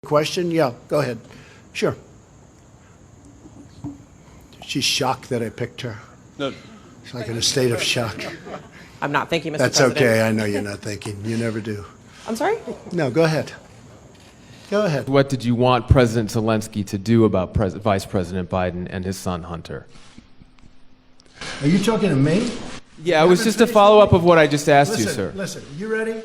Question? Yeah, go ahead. Sure. She's shocked that I picked her. No. She's like in a state of shock. I'm not thinking, Mr. That's President. okay. I know you're not thinking. You never do. I'm sorry? No, go ahead. Go ahead. What did you want President Zelensky to do about Vice President Biden and his son Hunter? Are you talking to me? Yeah, it was just a follow-up of what I just asked you, sir. Listen, you ready?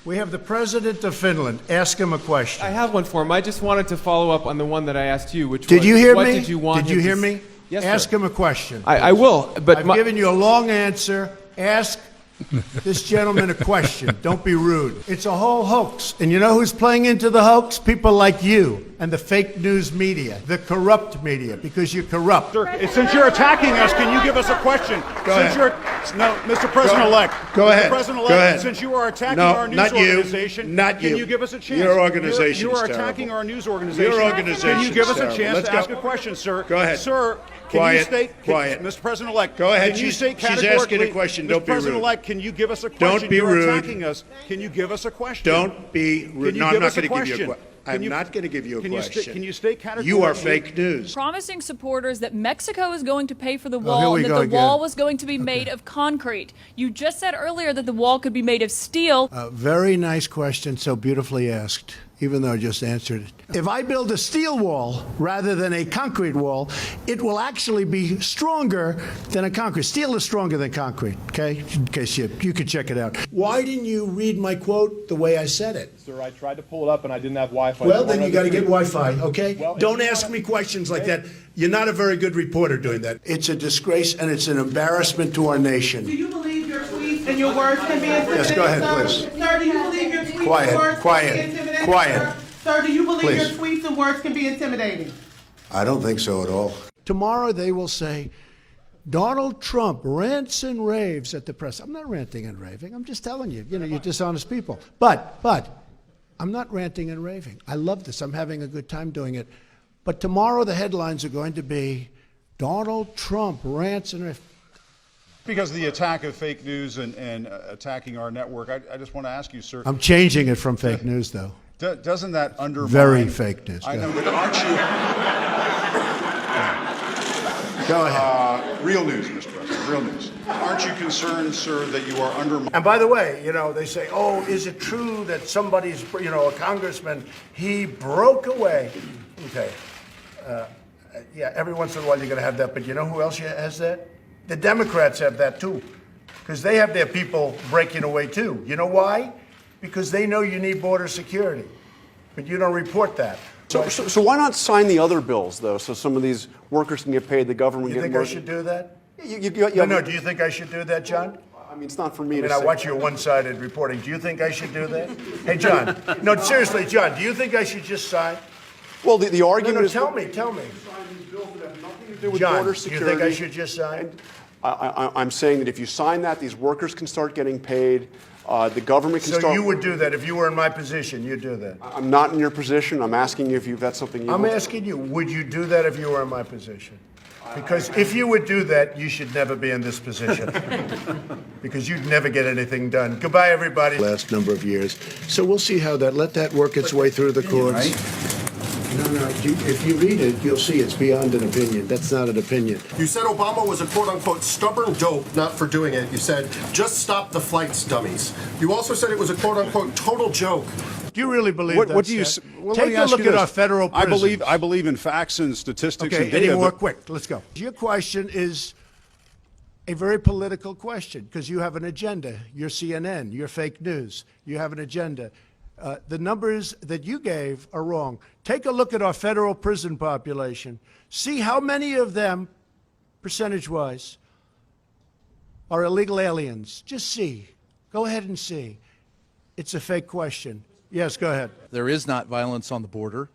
We have the president of Finland. Ask him a question. I have one for him. I just wanted to follow up on the one that I asked you, which Did was, you hear what me? did you want Did you him hear to me? Yes, Ask sir. him a question. I will, but I've given you a long answer. Ask this gentleman a question. Don't be rude. It's a whole hoax. And you know who's playing into the hoax? People like you and the fake news media, the corrupt media, because you're corrupt. Sir, since you're attacking us, can you give us a question? Go ahead. No, Mr. President-elect. Go ahead. Mr. President-elect, Go ahead. since you are attacking No, our news not you. organization, Not you. can you give us a chance? Your organization You are is attacking terrible. our news organization. Your organization Can you give is us a terrible. chance Let's to go. ask a question, sir? Go ahead. Sir, can Quiet. you state, Quiet. Mr. President-elect, Go ahead. can you state She's categorically, asking a question. Don't Mr. be rude. President-elect, can you give us a question? Don't be You're rude. attacking us. Can you give us a question? Don't be rude. Can you No, I'm give not us a going to give you a question? question. Can I'm you- not going to give you a can you question. can you state categorically? You are fake news. Promising supporters that Mexico is going to pay for the here wall we and that go the again. wall was going to be made of concrete. You just said earlier that the wall could be made of steel. Very nice question, so beautifully asked, even though I just answered it. If I build a steel wall rather than a concrete wall, it will actually be stronger than a concrete. Steel is stronger than concrete, okay? In case you could check it out. Why didn't you read my quote the way I said it? Sir, I tried to pull it up and I didn't have Wi-Fi. Well, then you got to get Wi-Fi, okay? Well, Don't ask me questions like that. You're not a very good reporter doing that. It's a disgrace and it's an embarrassment to our nation. Do you believe your tweets and your words can be intimidating? Yes, go ahead, sir? please. Sir, do you believe your tweets Quiet, and words quiet, can be intimidating? quiet. Sir? Sir, do you believe Please. your tweets and words can be intimidating? I don't think so at all. Tomorrow they will say, Donald Trump rants and raves at the press. I'm not ranting and raving. I'm just telling you, you're dishonest people. But I'm not ranting and raving. I love this. I'm having a good time doing it. But tomorrow the headlines are going to be Donald Trump rants and raves. Because of the attack of fake news and attacking our network, I just want to ask you, sir. I'm changing it from fake news, though. Doesn't that undermine? Very fake news. I Go know, ahead. but aren't you? Go ahead. Real news, Mr. President. Real news. Aren't you concerned, sir, that you are undermining? And by the way, they say, oh, is it true that somebody's, a congressman, he broke away? Okay. Yeah, every once in a while you're going to have that, but you know who else has that? The Democrats have that too, because they have their people breaking away too. You know why? Because they know you need border security, but you don't report that. So why not sign the other bills, though, so some of these workers can get paid, the government You get think more? I should do that? No, Do you think I should do that, John? I mean, it's not for me I to mean, I say. watch your one-sided reporting. Do you think I should do that? Hey, John. No, seriously, John, do you think I should just sign? Well, the argument No, is... tell me. Sign these bills that have nothing to do with John, border do you security. think I should just sign? I'm saying that if you sign that, these workers can start getting paid. The government can So start... you would do that if you were in my position, you'd do that? I'm not in your position. I'm asking you if that's something you I'm want. asking you, would you do that if you were in my position? Because if you would do that, you should never be in this position. Because you'd never get anything done. Goodbye, everybody. Last number of years. So we'll see how let that work its way through the courts. No, if you read it, you'll see it's beyond an opinion. That's not an opinion. You said Obama was a quote-unquote stubborn dope, not for doing it. You said, just stop the flights, dummies. You also said it was a quote-unquote total joke. Do you really believe that? What do you? Well, let me Take a ask look you at this. our federal prisons. I believe in facts and statistics Okay, and data. any more? but- Quick, let's go. Your question is a very political question because you have an agenda. You're CNN. You're fake news. You have an agenda. The numbers that you gave are wrong. Take a look at our federal prison population. See how many of them, percentage-wise, are illegal aliens. Just see. Go ahead and see. It's a fake question. Yes, go ahead. There is not violence on the border,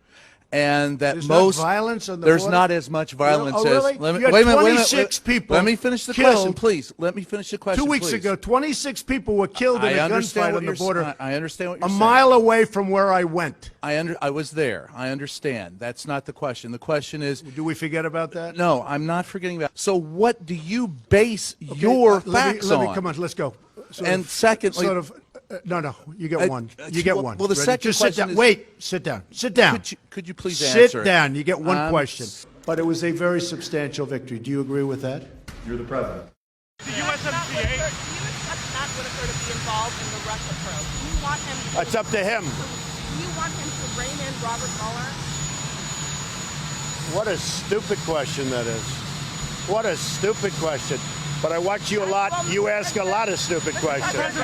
and that There's most not violence on the there's border? not as much violence Oh, really? as. Let me, You had wait a minute, 26 people Let me finish the killed. question, please. Let me finish the question. 2 weeks please. ago, 26 people were killed in I a understand gunfight what on the you're border. I understand what you're a saying. mile away from where I went. I was there. I understand. That's not the question. The question is. Do we forget about that? No, I'm not forgetting about. So, what do you base your Let facts me, on? come on, let's go. And secondly, sort of No, you get one. You get one. well, the Ready? second Just sit question down. is- Wait, sit down. Sit down. Could you please Sit answer it? down. You get one Um, question. But it was a very substantial victory. Do you agree with that? You're the president. The USMCA. Do you expect Matt Whitaker to be involved in the Russia probe? Do you want him to, That's up to him. do you want him to rein in Robert Mueller? What a stupid question that is. What a stupid question. But I watch you a lot. You ask a lot of stupid questions.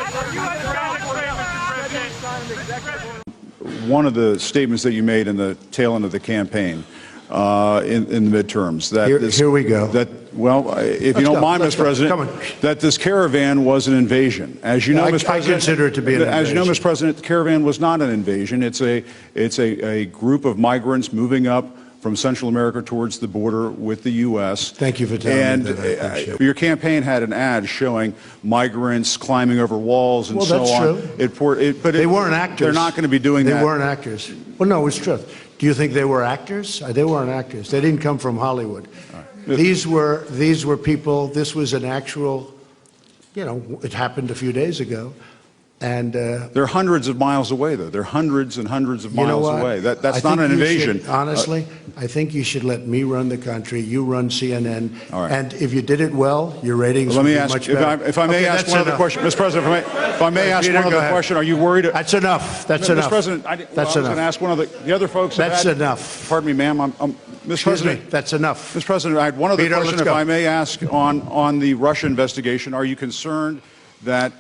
One of the statements that you made in the tail end of the campaign, in the midterms, that Here we go. That, well, if you Let's don't go. mind, Let's Mr. go. President, Come on. that this caravan was an invasion. As you know, I Mr. President, consider it to be an As you know, invasion. Mr. President, the caravan was not an invasion. It's a group of migrants moving up from Central America towards the border with the U.S. Thank you for telling me and, that. I appreciate it. your campaign had an ad showing migrants climbing over walls and Well, so that's on. true. But They weren't actors. They're not going to be doing that. They weren't actors. Well, no, it's true. Do you think they were actors? They weren't actors. They didn't come from Hollywood. These were people. This was an actual. It happened a few days ago, and They're hundreds of miles away, though. They're hundreds and hundreds of you know miles what? away. I That's think not an you invasion. should- honestly, I think you should let me run the country. You run CNN, All right. and if you did it well, your ratings Let would me be ask, much if better. I may Okay, ask that's one other enough. question, Mr. President, if I may ask Peter, one go other ahead. question, are you worried? That's enough. That's Mr. enough. President, I That's was going enough. to ask one of the other folks. have That's had- enough. Pardon me, ma'am. Mr. Excuse President, me. That's enough. Mr. President, I had one other Peter, question, let's if go. I may ask, on the Russia investigation. Are you concerned that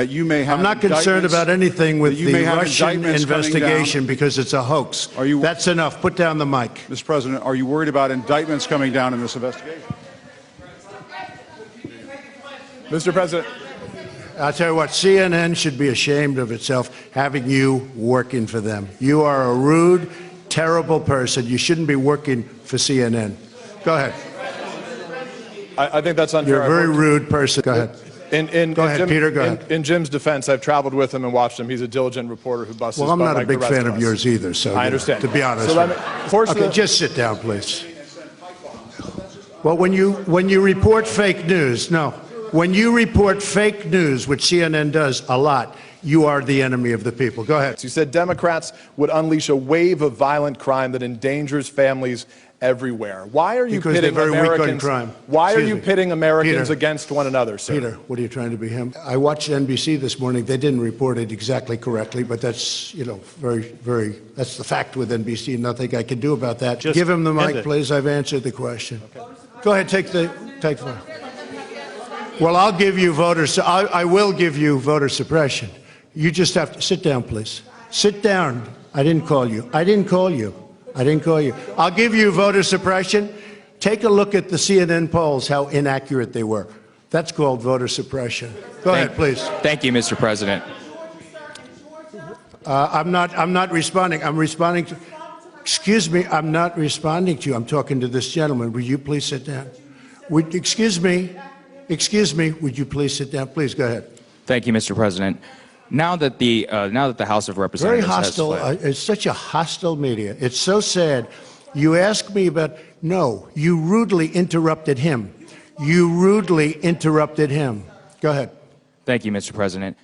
you may have? I'm not concerned indictments- about anything with that you the may have Russian indictments coming down? investigation because it's a hoax. Are you- That's enough. Put down the mic. Mr. President, are you worried about indictments coming down in this investigation? Mr. President, I'll tell you what, CNN should be ashamed of itself having you working for them. You are a rude, terrible person. You shouldn't be working for CNN. Go ahead. I think that's unfair. You're a very rude person. Go ahead. Go ahead, Peter, go ahead. In Jim's defense, I've traveled with him and watched him. He's a diligent reporter who busts his Well, I'm butt not a like big the rest fan of of us. yours either, so I understand. to be honest. So with let me, you. Okay, just sit down, please. Well, when you report fake news, when you report fake news, which CNN does a lot, you are the enemy of the people. Go ahead. You said Democrats would unleash a wave of violent crime that endangers families everywhere. Why are you Because they're pitting very weak on Americans? crime. Why are Excuse you me. pitting Americans Peter. against one another, sir? Peter, what are you trying to be him? I watched NBC this morning. They didn't report it exactly correctly, but that's, that's the fact with NBC. Nothing I can do about that. Give him the mic, please. I've answered the question. Okay. Go ahead, take the. Well, I'll give you I will give you voter suppression. You just have to sit down, please. Sit down. I didn't call you. I'll give you voter suppression. Take a look at the CNN polls, how inaccurate they were. That's called voter suppression. Go ahead, please. Thank you, Mr. President. I'm not responding. I'm responding to. Excuse me. I'm not responding to you. I'm talking to this gentleman. Would you please sit down? Excuse me. Would you please sit down? Please go ahead. Thank you, Mr. President. Now that the House of Very Representatives hostile. has fled, It's such a hostile media. It's so sad. You ask me about. No, you rudely interrupted him. Go ahead. thank you, Mr. President.